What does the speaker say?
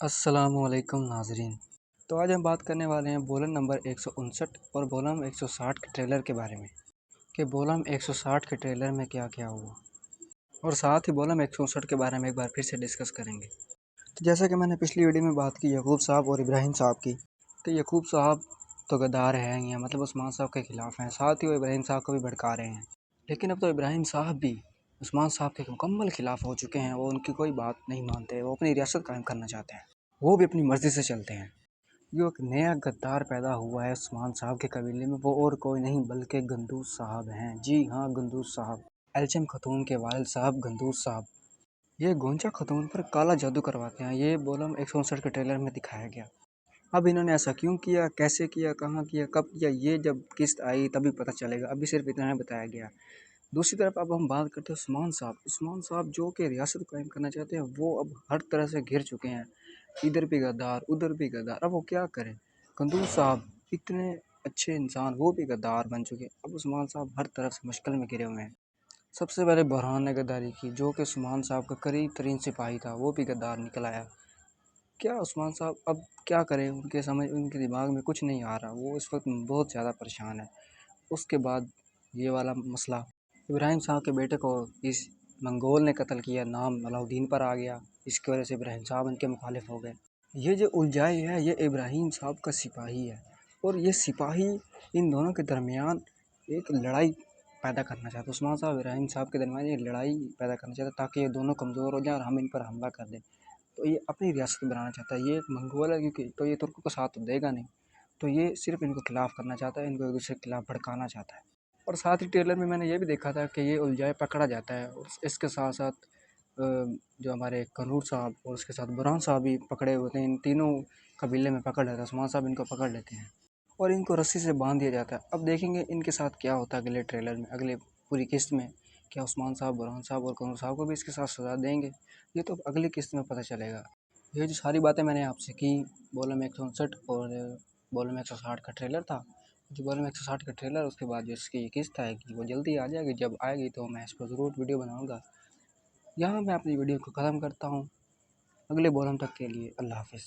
السلام علیکم ناظرین۔ تو آج ہم بات کرنے والے ہیں بولم نمبر 159 اور بولم 160 کے ٹریلر کے بارے میں کہ بولم 160 کے ٹریلر میں کیا کیا ہوا، اور ساتھ ہی بولم 159 کے بارے میں ایک بار پھر سے ڈسکس کریں گے۔ تو جیسا کہ میں نے پچھلی ویڈیو میں بات کی یعقوب صاحب اور ابراہیم صاحب کی، کہ یعقوب صاحب تو غدار ہیں یا مطلب عثمان صاحب کے خلاف ہیں، ساتھ ہی وہ ابراہیم صاحب کو بھی بھڑکا رہے ہیں، لیکن اب تو ابراہیم صاحب بھی عثمان صاحب کے مکمل خلاف ہو چکے ہیں۔ وہ ان کی کوئی بات نہیں مانتے، وہ اپنی ریاست قائم کرنا چاہتے ہیں، وہ بھی اپنی مرضی سے چلتے ہیں۔ یہ ایک نیا غدار پیدا ہوا ہے عثمان صاحب کے قبیلے میں، وہ اور کوئی نہیں بلکہ گندوز صاحب ہیں۔ جی ہاں، گندوز صاحب، الچم خاتون کے والد صاحب گندوز صاحب، یہ گونچا خاتون پر کالا جادو کرواتے ہیں۔ یہ بولم 159 کے ٹریلر میں دکھایا گیا۔ اب انہوں نے ایسا کیوں کیا، کیسے کیا، کہاں کیا، کب کیا، یہ جب قسط آئی تبھی پتہ چلے گا، ابھی صرف اتنا بتایا گیا۔ دوسری طرف اب ہم بات کرتے ہیں عثمان صاحب جو کہ ریاست قائم کرنا چاہتے ہیں، وہ اب ہر طرح سے گھر چکے ہیں، ادھر بھی غدار ادھر بھی غدار۔ اب وہ کیا کریں؟ گندوز صاحب اتنے اچھے انسان، وہ بھی غدار بن چکے۔ اب عثمان صاحب ہر طرف سے مشکل میں گرے ہوئے ہیں۔ سب سے پہلے بحران نے غداری کی، جو کہ عثمان صاحب کا قریب ترین سپاہی تھا، وہ بھی غدار نکل آیا۔ کیا عثمان صاحب اب کیا کریں؟ ان کے دماغ میں کچھ نہیں آ رہا، وہ اس وقت بہت زیادہ پریشان ہے۔ اس کے بعد یہ والا مسئلہ، ابراہیم صاحب کے بیٹے کو اس منگول نے قتل کیا، نام علاؤدین پر آ گیا، اس کی وجہ سے ابراہیم صاحب ان کے مخالف ہو گئے۔ یہ جو الجائی ہے، یہ ابراہیم صاحب کا سپاہی ہے، اور یہ سپاہی ان دونوں کے درمیان ایک لڑائی پیدا کرنا چاہتا ہے۔ عثمان صاحب ابراہیم صاحب کے درمیان یہ لڑائی پیدا کرنا چاہتا ہے تاکہ یہ دونوں کمزور ہو جائیں اور ہم ان پر حملہ کر دیں۔ تو یہ اپنی ریاست بنانا چاہتا ہے، یہ ایک منگول ہے، کیونکہ تو یہ ترکوں کا ساتھ دے گا نہیں، تو یہ صرف ان کو خلاف کرنا چاہتا ہے، ان کو ایک دوسرے کے خلاف بھڑکانا چاہتا ہے۔ اور ساتھ ہی ٹریلر میں نے یہ بھی دیکھا تھا کہ یہ الجائے پکڑا جاتا ہے، اور اس کے ساتھ ساتھ جو ہمارے کنور صاحب اور اس کے ساتھ برہان صاحب بھی پکڑے ہوتے ہیں۔ ان تینوں قبیلے میں پکڑ لیتے ہیں، عثمان صاحب ان کو پکڑ لیتے ہیں اور ان کو رسی سے باندھ دیا جاتا ہے۔ اب دیکھیں گے ان کے ساتھ کیا ہوتا ہے اگلے ٹریلر میں، اگلے پوری قسط میں، کیا عثمان صاحب، برہان صاحب اور کنور صاحب کو بھی اس کے ساتھ سزا دیں گے؟ یہ تو اگلی قسط میں پتہ چلے گا۔ یہ جو ساری باتیں میں نے آپ سے کی، بولم 159 اور بولم 160 کا ٹریلر تھا، جو بولم 160 کا ٹریلر، اس کے بعد جو اس کی قسط آئے گی وہ جلدی آ جائے گی۔ جب آئے گی تو میں اس پر ضرور ویڈیو بناؤں گا۔ یہاں میں اپنی ویڈیو کو ختم کرتا ہوں۔ اگلے بولم تک کے لیے اللہ حافظ۔